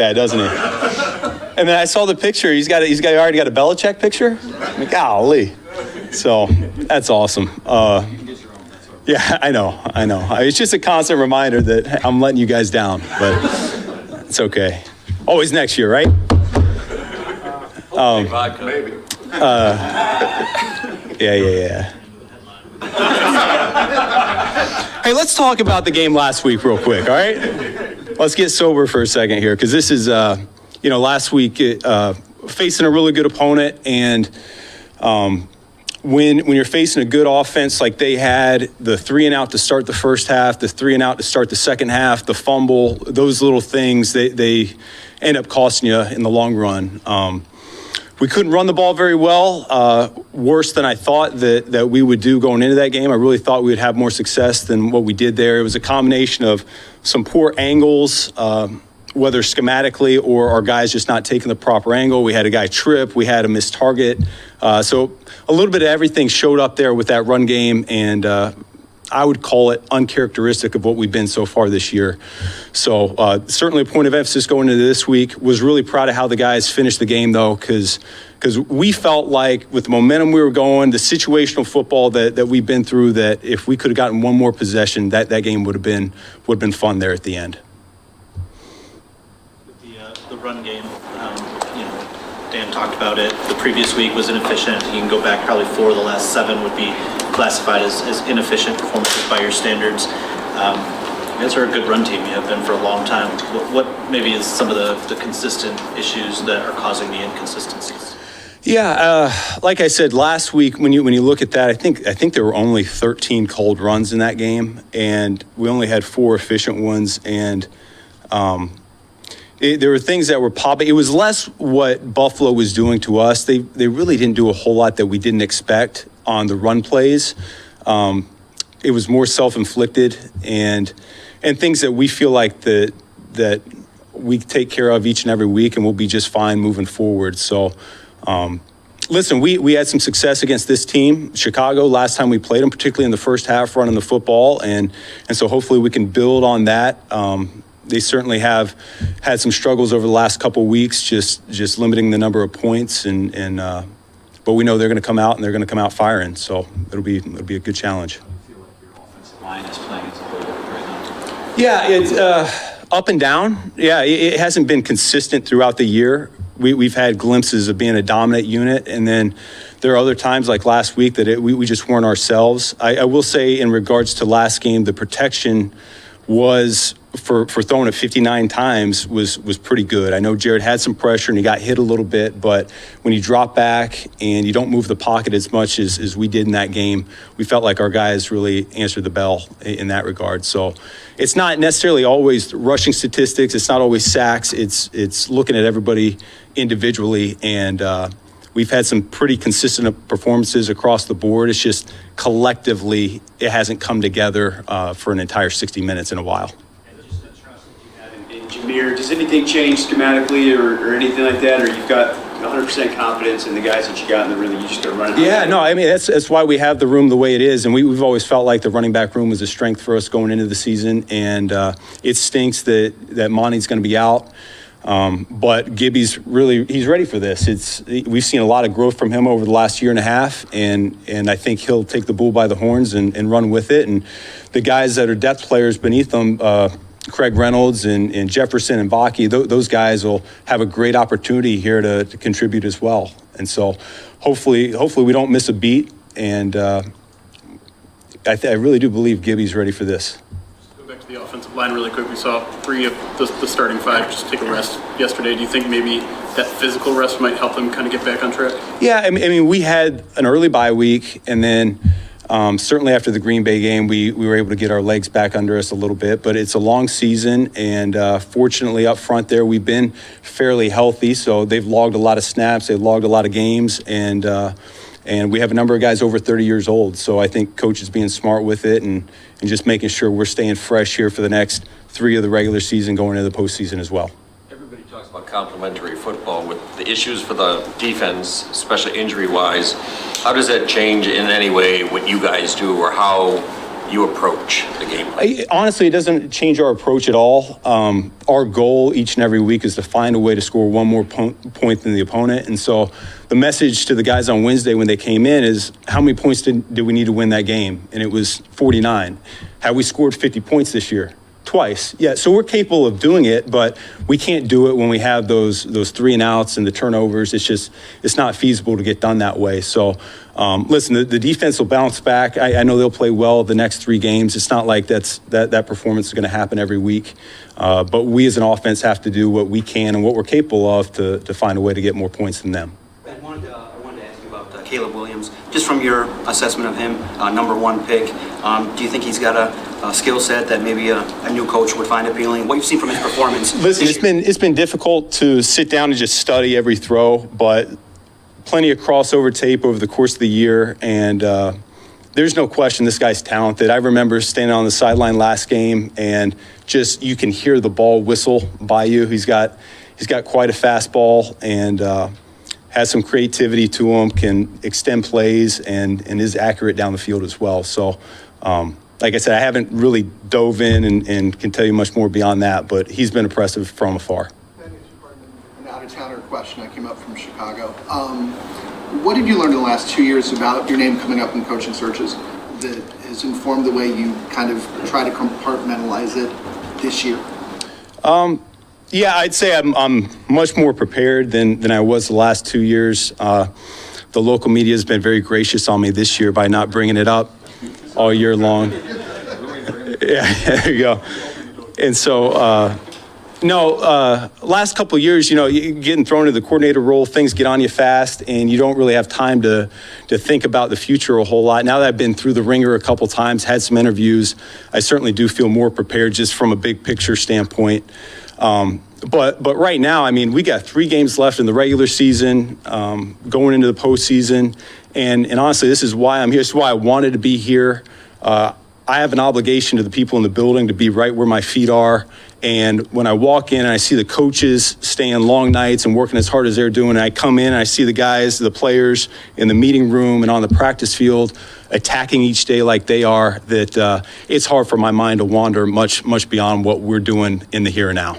that, doesn't he? And then I saw the picture. He's already got a Belichick picture. I'm like, golly. So that's awesome. Yeah, I know. It's just a constant reminder that I'm letting you guys down, but it's okay. Always next year, right? Maybe. Yeah. Hey, let's talk about the game last week real quick, all right? Let's get sober for a second here, because this is, last week facing a really good opponent, and when you're facing a good offense like they had, the 3-and-out to start the first half, the 3-and-out to start the second half, the fumble, those little things, they end up costing you in the long run. We couldn't run the ball very well, worse than I thought that we would do going into that game. I really thought we would have more success than what we did there. It was a combination of some poor angles, whether schematically or our guys just not taking the proper angle. We had a guy trip, we had a missed target. So a little bit of everything showed up there with that run game, and I would call it uncharacteristic of what we've been so far this year. So certainly a point of emphasis going into this week. Was really proud of how the guys finished the game, though, because we felt like with the momentum we were going, the situational football that we've been through, that if we could have gotten one more possession, that game would have been fun there at the end. The run game, Dan talked about it. The previous week was inefficient. You can go back probably 4 of the last 7 would be classified as inefficient performances by your standards. You guys are a good run team. You have been for a long time. What maybe is some of the consistent issues that are causing the inconsistencies? Yeah, like I said last week, when you look at that, I think there were only 13 cold runs in that game, and we only had 4 efficient ones, and there were things that were popping. It was less what Buffalo was doing to us. They really didn't do a whole lot that we didn't expect on the run plays. It was more self-inflicted and things that we feel like that we take care of each and every week, and we'll be just fine moving forward. So, listen, we had some success against this team, Chicago, last time we played them, particularly in the first half running the football, and so hopefully we can build on that. They certainly have had some struggles over the last couple of weeks, just limiting the number of points, but we know they're going to come out and they're going to come out firing. So it'll be a good challenge. I feel like your offensive line is playing its role right now. Yeah, it's up and down. Yeah, it hasn't been consistent throughout the year. We've had glimpses of being a dominant unit, and then there are other times like last week that we just weren't ourselves. I will say in regards to last game, the protection was for throwing it 59 times was pretty good. I know Jared had some pressure and he got hit a little bit, but when you drop back and you don't move the pocket as much as we did in that game, we felt like our guys really answered the bell in that regard. So it's not necessarily always rushing statistics. It's not always sacks. It's looking at everybody individually, and we've had some pretty consistent performances across the board. It's just collectively it hasn't come together for an entire 60 minutes in a while. Just the trust that you have in Jameer, does anything change schematically or anything like that, or you've got 100% confidence in the guys that you got in the room that you just got running? Yeah, no, I mean, that's why we have the room the way it is, and we've always felt like the running back room was a strength for us going into the season, and it stinks that Monty's going to be out. But Gibby's he's ready for this. We've seen a lot of growth from him over the last year and a half, and I think he'll take the bull by the horns and run with it. And the guys that are depth players beneath him, Craig Reynolds and Jefferson and Baki, those guys will have a great opportunity here to contribute as well. And so hopefully we don't miss a beat. And I really do believe Gibby's ready for this. Back to the offensive line really quick. We saw 3 of the starting 5 just take a rest yesterday. Do you think maybe that physical rest might help them kind of get back on track? Yeah, I mean, we had an early bye week, and then certainly after the Green Bay game, we were able to get our legs back under us a little bit. But it's a long season, and fortunately up front there, we've been fairly healthy. So they've logged a lot of snaps, they've logged a lot of games, and we have a number of guys over 30 years old. So I think coach is being smart with it and just making sure we're staying fresh here for the next 3 of the regular season going into the postseason as well. Everybody talks about complementary football with the issues for the defense, especially injury-wise. How does that change in any way what you guys do, or how you approach the game? Honestly, it doesn't change our approach at all. Our goal each and every week is to find a way to score one more point than the opponent. And so the message to the guys on Wednesday when they came in is, how many points did we need to win that game? And it was 49. Have we scored 50 points this year? Twice. Yeah, so we're capable of doing it, but we can't do it when we have those 3 and outs and the turnovers. It's not feasible to get done that way. So, listen, the defense will bounce back. I know they'll play well the next 3 games. It's not like that performance is going to happen every week. But we as an offense have to do what we can and what we're capable of to find a way to get more points than them. I wanted to ask you about Caleb Williams. Just from your assessment of him, number 1 pick, do you think he's got a skill set that maybe a new coach would find appealing? What you've seen from his performance? Listen, it's been difficult to sit down and just study every throw, but plenty of crossover tape over the course of the year, and there's no question this guy's talented. I remember standing on the sideline last game, and just you can hear the ball whistle by you. He's got quite a fastball, and has some creativity to him, can extend plays, and is accurate down the field as well. So, like I said, I haven't really dove in and can tell you much more beyond that, but he's been impressive from afar. An out-of-towner question. I came up from Chicago. What did you learn in the last 2 years about your name coming up in coaching searches that has informed the way you kind of try to compartmentalize it this year? Yeah, I'd say I'm much more prepared than I was the last 2 years. The local media has been very gracious on me this year by not bringing it up all year long. Yeah, there you go. And so, last couple of years, you getting thrown into the coordinator role, things get on you fast, and you don't really have time to think about the future a whole lot. Now that I've been through the ringer a couple times, had some interviews, I certainly do feel more prepared just from a big picture standpoint. But right now, I mean, we got 3 games left in the regular season, going into the postseason, and honestly, this is why I'm here. This is why I wanted to be here. I have an obligation to the people in the building to be right where my feet are. And when I walk in and I see the coaches staying long nights and working as hard as they're doing, and I come in and I see the guys, the players in the meeting room and on the practice field attacking each day like they are, that it's hard for my mind to wander much beyond what we're doing in the here and now.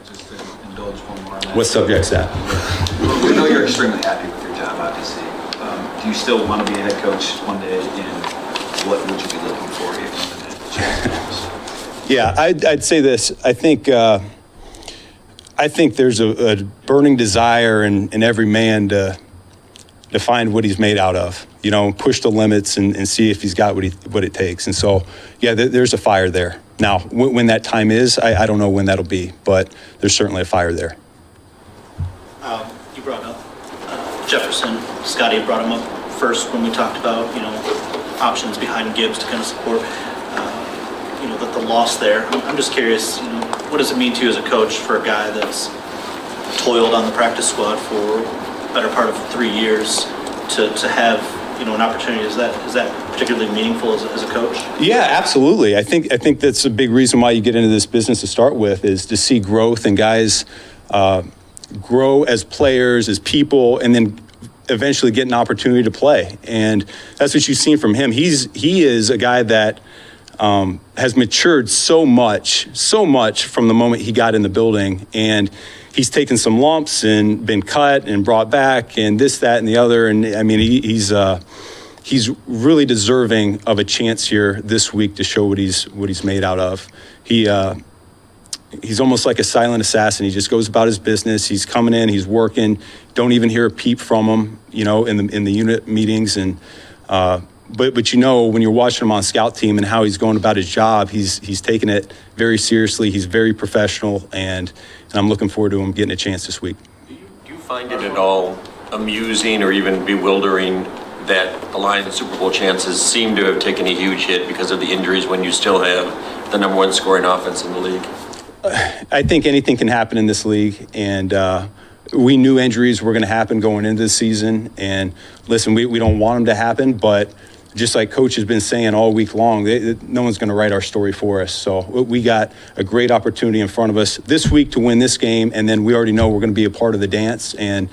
Just to indulge one more on that. What subject's that? We know you're extremely happy with your job, obviously. Do you still want to be a head coach one day, and what would you be looking for if you chance? Yeah, I'd say this. I think there's a burning desire in every man to find what he's made out of. Push the limits and see if he's got what it takes. And so, yeah, there's a fire there. Now, when that time is, I don't know when that'll be, but there's certainly a fire there. You brought up Jefferson. Scotty brought him up first when we talked about, options behind Gibbs to kind of support, the loss there. I'm just curious, what does it mean to you as a coach for a guy that's toiled on the practice squad for the better part of 3 years to have, an opportunity? Is that particularly meaningful as a coach? Yeah, absolutely. I think that's a big reason why you get into this business to start with, is to see growth and guys grow as players, as people, and then eventually get an opportunity to play. And that's what you've seen from him. He is a guy that has matured so much from the moment he got in the building, and he's taken some lumps and been cut and brought back and this, that, and the other. And I mean, he's really deserving of a chance here this week to show what he's made out of. He's almost like a silent assassin. He just goes about his business. He's coming in, he's working. Don't even hear a peep from him, in the unit meetings. And but when you're watching him on scout team and how he's going about his job, he's taking it very seriously. He's very professional, and I'm looking forward to him getting a chance this week. Do you find it at all amusing or even bewildering that the Lions' Super Bowl chances seem to have taken a huge hit because of the injuries when you still have the number 1 scoring offense in the league? I think anything can happen in this league, and we knew injuries were going to happen going into the season. And listen, we don't want them to happen, but just like Coach has been saying all week long, no one's going to write our story for us. So we got a great opportunity in front of us this week to win this game, and then we already know we're going to be a part of the dance, and